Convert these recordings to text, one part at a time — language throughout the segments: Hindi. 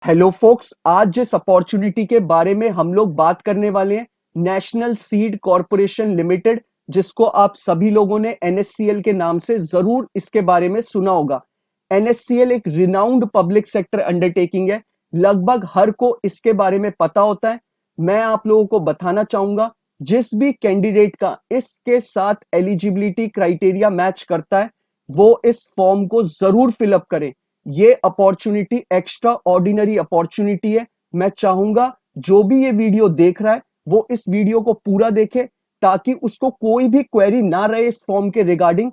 हेलो फोक्स, आज जिस अपॉर्चुनिटी के बारे में हम लोग बात करने वाले हैं, नेशनल सीड कॉरपोरेशन लिमिटेड, जिसको आप सभी लोगों ने एनएससीएल के नाम से जरूर इसके बारे में सुना होगा। एनएससीएल एक रिनाउंड पब्लिक सेक्टर अंडरटेकिंग है। लगभग हर को इसके बारे में पता होता है। मैं आप लोगों को बताना चाहूंगा, जिस भी कैंडिडेट का इसके साथ एलिजिबिलिटी क्राइटेरिया मैच करता है, वो इस फॉर्म को जरूर फिलअप करें। ये अपॉर्चुनिटी एक्स्ट्रा ऑर्डिनरी अपॉर्चुनिटी है। मैं चाहूंगा जो भी ये वीडियो देख रहा है वो इस वीडियो को पूरा देखे, ताकि उसको कोई भी क्वेरी ना रहे इस फॉर्म के रिगार्डिंग,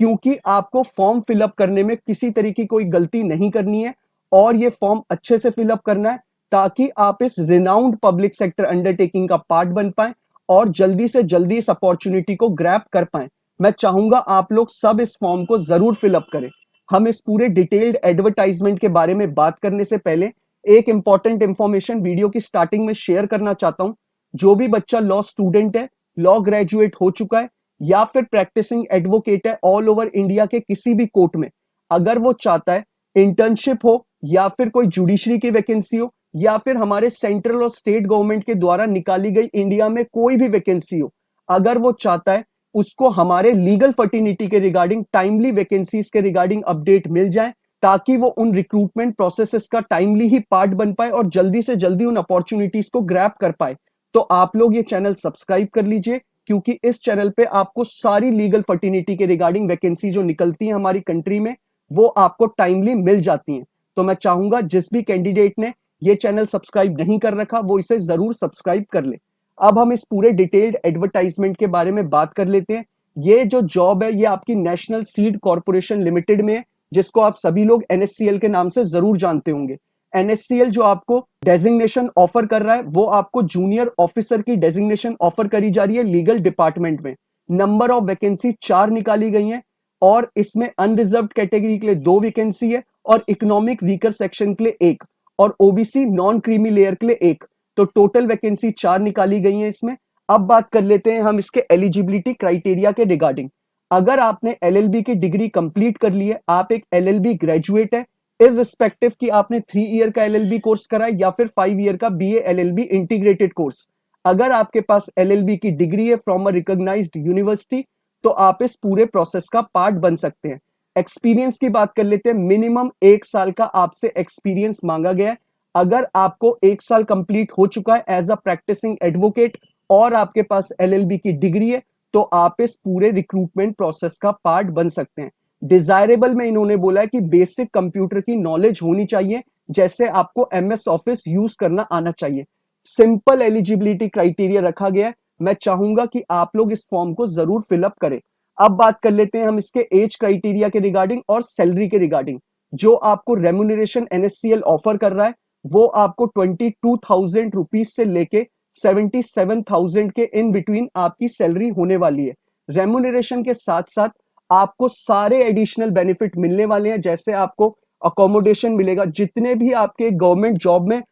क्योंकि आपको फॉर्म फिलअप करने में किसी तरह की कोई गलती नहीं करनी है और ये फॉर्म अच्छे से फिलअप करना है, ताकि आप इस रिनाउंड पब्लिक सेक्टर अंडरटेकिंग का पार्ट बन पाए और जल्दी से जल्दी इस अपॉर्चुनिटी को ग्रैब कर पाए। मैं चाहूंगा आप लोग सब इस फॉर्म को जरूर फिलअप करें। हम इस पूरे डिटेल्ड एडवर्टाइजमेंट के बारे में बात करने से पहले एक इंपॉर्टेंट इंफॉर्मेशन वीडियो की स्टार्टिंग में शेयर करना चाहता हूं। जो भी बच्चा लॉ स्टूडेंट है, लॉ ग्रेजुएट हो चुका है या फिर प्रैक्टिसिंग एडवोकेट है ऑल ओवर इंडिया के किसी भी कोर्ट में, अगर वो चाहता है इंटर्नशिप हो या फिर कोई जुडिशरी की वैकेंसी हो या फिर हमारे सेंट्रल और स्टेट गवर्नमेंट के द्वारा निकाली गई इंडिया में कोई भी वैकेंसी हो, अगर वो चाहता है उसको हमारे लीगल फर्टिनिटी के रिगार्डिंग टाइमली वैकेंसीज के रिगार्डिंग अपडेट मिल जाए, ताकि वो उन रिक्रूटमेंट प्रोसेसेस का टाइमली ही पार्ट बन पाए और जल्दी से जल्दी उन अपॉर्चुनिटीज को ग्रैब कर पाए, तो आप लोग ये चैनल सब्सक्राइब कर लीजिए। क्योंकि इस चैनल पे आपको सारी लीगल फर्टिनिटी के रिगार्डिंग वैकेंसी जो निकलती है हमारी कंट्री में, वो आपको टाइमली मिल जाती हैं। तो मैं चाहूंगा जिस भी कैंडिडेट ने ये चैनल सब्सक्राइब नहीं कर रखा वो इसे जरूर सब्सक्राइब कर ले। अब हम इस पूरे डिटेल्ड एडवर्टाइजमेंट के बारे में बात कर लेते हैं। ये जो जॉब है ये आपकी नेशनल सीड कॉरपोरेशन लिमिटेड में है, जिसको आप सभी लोग एनएससीएल के नाम से जरूर जानते होंगे। एनएससीएल जो आपको डेजिग्नेशन ऑफर कर रहा है वो आपको जूनियर ऑफिसर की डेजिग्नेशन ऑफर करी जा रही है लीगल डिपार्टमेंट में। नंबर ऑफ वैकेंसी 4 निकाली गई हैं और इसमें अनरिजर्व्ड कैटेगरी के लिए 2 वैकेंसी है और इकोनॉमिक वीकर सेक्शन के लिए 1 और ओबीसी नॉन क्रीमी लेयर के लिए 1। तो टोटल वैकेंसी 4 निकाली गई है इसमें। अब बात कर लेते हैं हम इसके एलिजिबिलिटी क्राइटेरिया के रिगार्डिंग। अगर आपने एलएलबी की डिग्री कंप्लीट कर ली है, आप एक एलएलबी ग्रेजुएट है, इररिस्पेक्टिव कि आपने 3 ईयर का एलएलबी कोर्स करा है या फिर 5 ईयर का बीए एलएलबी इंटीग्रेटेड कोर्स, अगर आपके पास एलएलबी की डिग्री है फ्रॉम अ रिकॉग्नाइज्ड यूनिवर्सिटी, तो आप इस पूरे प्रोसेस का पार्ट बन सकते हैं। एक्सपीरियंस की बात कर लेते हैं। मिनिमम 1 साल का आपसे एक्सपीरियंस मांगा गया है। अगर आपको 1 साल कंप्लीट हो चुका है एज अ प्रैक्टिसिंग एडवोकेट और आपके पास एलएलबी की डिग्री है, तो आप इस पूरे रिक्रूटमेंट प्रोसेस का पार्ट बन सकते हैं। डिजायरेबल में इन्होंने बोला है कि बेसिक कंप्यूटर की नॉलेज होनी चाहिए, जैसे आपको एमएस ऑफिस यूज करना आना चाहिए। सिंपल एलिजिबिलिटी क्राइटेरिया रखा गया है। मैं चाहूंगा कि आप लोग इस फॉर्म को जरूर फिलअप करें। अब बात कर लेते हैं हम इसके एज क्राइटेरिया के रिगार्डिंग और सैलरी के रिगार्डिंग। जो आपको रेम्यूनरेशन एनएससीएल ऑफर कर रहा है वो आपको 22,000 रुपीज से लेके 77,000 के इन बिटवीन आपकी सैलरी होने वाली है। रेम्यूनरेशन के साथ साथ आपको सारे एडिशनल बेनिफिट मिलने वाले हैं, जैसे आपको अकोमोडेशन मिलेगा। जितने भी आपके गवर्नमेंट जॉब में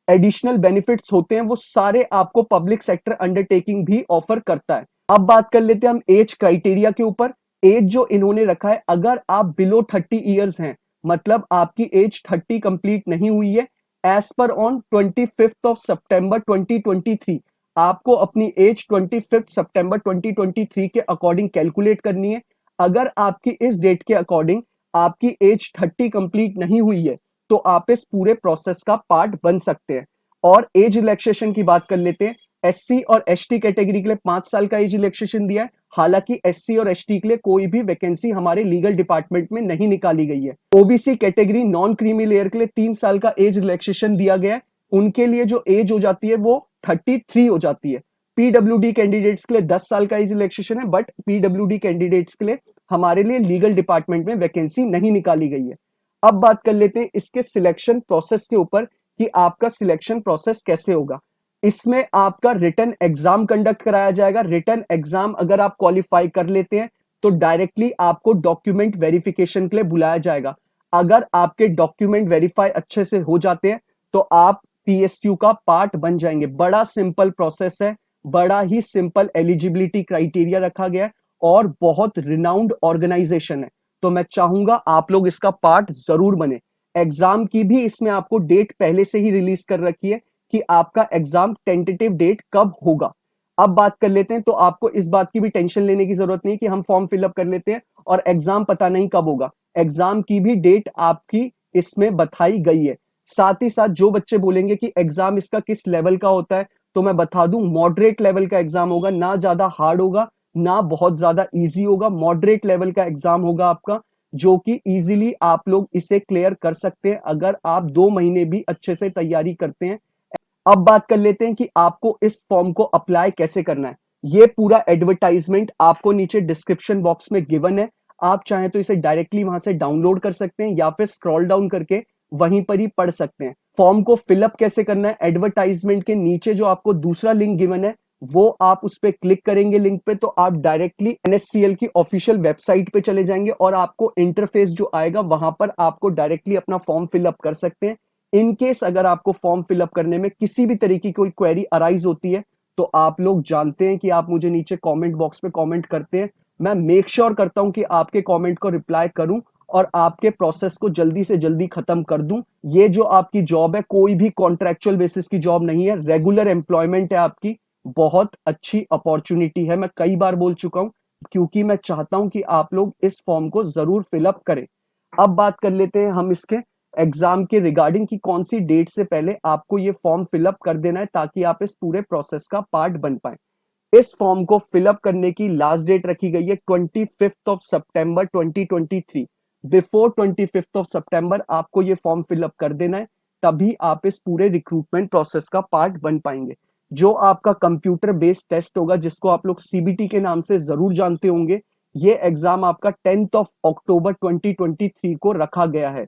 एडिशनल बेनिफिट्स होते हैं वो सारे आपको पब्लिक सेक्टर अंडरटेकिंग भी ऑफर करता है। अब बात कर लेते हैं हम एज क्राइटेरिया के ऊपर। एज जो इन्होंने रखा है, अगर आप बिलो 30 ईयर्स हैं, मतलब आपकी एज 30 कंप्लीट नहीं हुई है, एज पर ऑन 25 सितंबर 2023 आपको अपनी एज 25 सितंबर 2023 के अकॉर्डिंग कैलकुलेट करनी है। अगर आपकी इस डेट के अकॉर्डिंग आपकी एज 30 कंप्लीट नहीं हुई है, तो आप इस पूरे प्रोसेस का पार्ट बन सकते हैं। और एज रिलैक्सेशन की बात कर लेते हैं। एससी और एसटी कैटेगरी के लिए 5 साल का एज रिलैक्सेशन दिया है। हालांकि एससी और एसटी के लिए कोई भी वैकेंसी हमारे लीगल डिपार्टमेंट में नहीं निकाली गई है। OBC category non creamy layer के लिए 3 साल का एज रिलैक्सेशन दिया गया है। उनके लिए जो एज हो जाती है वो 33 हो जाती है। पीडब्ल्यूडी कैंडिडेट्स के लिए 10 साल का एज रिलैक्सेशन है, बट पीडब्ल्यूडी कैंडिडेट्स के लिए हमारे लिए लीगल डिपार्टमेंट में वैकेंसी नहीं निकाली गई है। अब बात कर लेते हैं इसके सिलेक्शन प्रोसेस के ऊपर कि आपका सिलेक्शन प्रोसेस कैसे होगा। इसमें आपका रिटन एग्जाम कंडक्ट कराया जाएगा। रिटन एग्जाम अगर आप क्वालिफाई कर लेते हैं तो डायरेक्टली आपको डॉक्यूमेंट वेरिफिकेशन के लिए बुलाया जाएगा। अगर आपके डॉक्यूमेंट वेरीफाई अच्छे से हो जाते हैं तो आप पीएसयू का पार्ट बन जाएंगे। बड़ा सिंपल प्रोसेस है, बड़ा ही सिंपल एलिजिबिलिटी क्राइटेरिया रखा गया है और बहुत रिनाउंड ऑर्गेनाइजेशन है। तो मैं चाहूंगा आप लोग इसका पार्ट जरूर बने। एग्जाम की भी इसमें आपको डेट पहले से ही रिलीज कर रखी है कि आपका एग्जाम टेंटेटिव डेट कब होगा। अब बात कर लेते हैं, तो आपको इस बात की भी टेंशन लेने की जरूरत नहीं कि हम फॉर्म फिलअप कर लेते हैं और एग्जाम पता नहीं कब होगा। एग्जाम की भी डेट आपकी इसमें बताई गई है। साथ ही साथ जो बच्चे बोलेंगे कि एग्जाम इसका किस लेवल का होता है, तो मैं बता दूं मॉडरेट लेवल का एग्जाम होगा, ना ज्यादा हार्ड होगा ना बहुत ज्यादा इजी होगा। मॉडरेट लेवल का एग्जाम होगा आपका, जो कि इजीली आप लोग इसे क्लियर कर सकते हैं अगर आप 2 महीने भी अच्छे से तैयारी करते हैं। अब बात कर लेते हैं कि आपको इस फॉर्म को अप्लाई कैसे करना है। ये पूरा एडवर्टाइजमेंट आपको नीचे डिस्क्रिप्शन बॉक्स में गिवन है। आप चाहें तो इसे डायरेक्टली वहां से डाउनलोड कर सकते हैं या फिर स्क्रॉल डाउन करके वहीं पर ही पढ़ सकते हैं। फॉर्म को फिलअप कैसे करना है, एडवर्टाइजमेंट के नीचे जो आपको दूसरा लिंक गिवन है वो आप उस पर क्लिक करेंगे लिंक पे, तो आप डायरेक्टली एनएससीएल की ऑफिशियल वेबसाइट पे चले जाएंगे और आपको इंटरफेस जो आएगा वहां पर आपको डायरेक्टली अपना फॉर्म फिलअप कर सकते हैं। इन केस अगर आपको फॉर्म फिलअप करने में किसी भी तरीके की कोई क्वेरी अराइज होती है, तो आप लोग जानते हैं कि आप मुझे नीचे कमेंट बॉक्स में कमेंट करते हैं। मैं मेक श्योर करता हूं कि आपके कमेंट को रिप्लाई करूं और आपके प्रोसेस को जल्दी से जल्दी खत्म कर दूं। ये जो आपकी जॉब है कोई भी कॉन्ट्रेक्चुअल बेसिस की जॉब नहीं है, रेगुलर एम्प्लॉयमेंट है आपकी। बहुत अच्छी अपॉर्चुनिटी है, मैं कई बार बोल चुका हूं, क्योंकि मैं चाहता हूं कि आप लोग इस फॉर्म को जरूर फिलअप करें। अब बात कर लेते हैं हम इसके एग्जाम के रिगार्डिंग की कौन सी डेट से पहले आपको ये फॉर्म फिलअप कर देना है ताकि आप इस पूरे प्रोसेस का पार्ट बन पाए। इस फॉर्म को फिलअप करने की लास्ट डेट रखी गई है 25 सितंबर 2023। बिफोर 25 सितंबर आपको ये फॉर्म फिलअप कर देना है, तभी आप इस पूरे रिक्रूटमेंट प्रोसेस का पार्ट बन पाएंगे। जो आपका कंप्यूटर बेस्ड टेस्ट होगा, जिसको आप लोग सीबीटी के नाम से जरूर जानते होंगे, ये एग्जाम आपका 10 अक्टूबर 2023 को रखा गया है।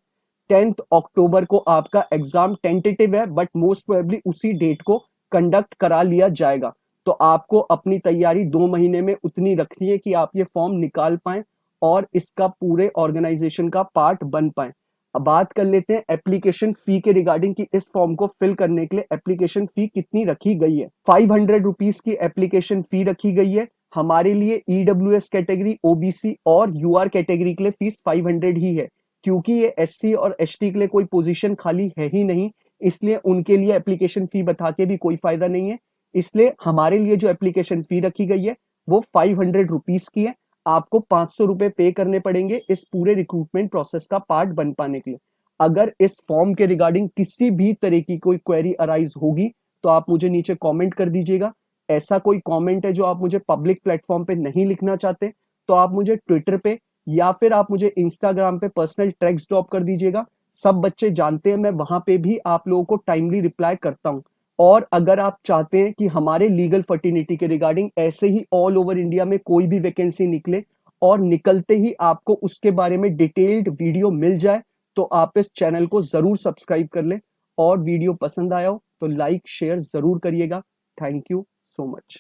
10 अक्टूबर को आपका एग्जाम टेंटेटिव है, बट मोस्ट प्रोबेबली उसी डेट को कंडक्ट करा लिया जाएगा। तो आपको अपनी तैयारी 2 महीने में उतनी रखनी है कि आप ये फॉर्म निकाल पाए और इसका पूरे ऑर्गेनाइजेशन का पार्ट बन पाए। अब बात कर लेते हैं एप्लीकेशन फी के रिगार्डिंग कि इस फॉर्म को फिल करने के लिए एप्लीकेशन फी कितनी रखी गई है। 500 रुपीज की एप्लीकेशन फी रखी गई है। हमारे लिए ईडब्ल्यूएस कैटेगरी, ओबीसी और यूआर कैटेगरी के लिए फीस 500 ही है, क्योंकि ये एससी और एसटी के लिए कोई पोजीशन खाली है ही नहीं, इसलिए उनके लिए एप्लीकेशन फी बता के भी कोई फायदा नहीं है। इसलिए हमारे लिए जो एप्लीकेशन फी रखी गई है वो 500 रुपीज की है। आपको 500 रुपए पे करने पड़ेंगे इस पूरे रिक्रूटमेंट प्रोसेस का पार्ट बन पाने के लिए। अगर इस फॉर्म के रिगार्डिंग किसी भी तरह की कोई क्वेरी अराइज होगी, तो आप मुझे नीचे कमेंट कर दीजिएगा। ऐसा कोई कमेंट है जो आप मुझे पब्लिक प्लेटफॉर्म पे नहीं लिखना चाहते, तो आप मुझे ट्विटर पे या फिर आप मुझे इंस्टाग्राम पे पर्सनल टेक्स्ट ड्रॉप कर दीजिएगा। सब बच्चे जानते हैं मैं वहां पे भी आप लोगों को टाइमली रिप्लाई करता हूं। और अगर आप चाहते हैं कि हमारे लीगल फर्टिनिटी के रिगार्डिंग ऐसे ही ऑल ओवर इंडिया में कोई भी वैकेंसी निकले और निकलते ही आपको उसके बारे में डिटेल्ड वीडियो मिल जाए, तो आप इस चैनल को जरूर सब्सक्राइब कर लें। और वीडियो पसंद आया हो तो लाइक शेयर जरूर करिएगा। Thank you so much.